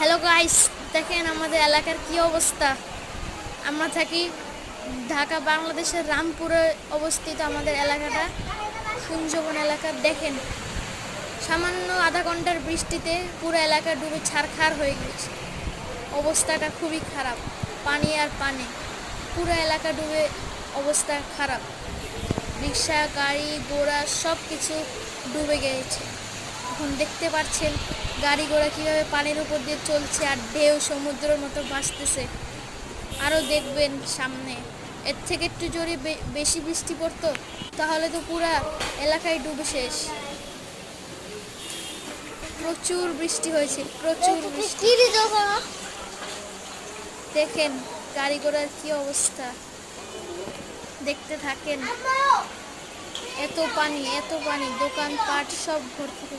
Hello guys, দেখেন আমাদের এলাকার কি অবস্থা। আমরা থাকি ঢাকা, বাংলাদেশের রামপুরে অবস্থিত আমাদের এলাকাটা, কুঞ্জবন এলাকা। দেখেন, সামান্য আধা ঘন্টার বৃষ্টিতে পুরো এলাকা ডুবে ছারখার হয়ে গেছে। অবস্থাটা খুবই খারাপ, পানি আর পানি, পুরো এলাকা ডুবে অবস্থা খারাপ। রিক্সা, গাড়ি ঘোড়া সব কিছু ডুবে গিয়েছে। এখন দেখতে পাচ্ছেন গাড়ি ঘোড়া কীভাবে পানির উপর দিয়ে চলছে আর ঢেউ সমুদ্রের মতো ভাসতেছে। আরও দেখবেন সামনে এর থেকে একটু জোরে বেশি বৃষ্টি পড়তো তাহলে তো পুরা এলাকায় ডুবে শেষ। প্রচুর বৃষ্টি হয়েছে, প্রচুর বৃষ্টি। দেখেন গাড়ি ঘোড়ার কি অবস্থা, দেখতে থাকেন। এত পানি, এত পানি, দোকানপাট সব ভর্তি।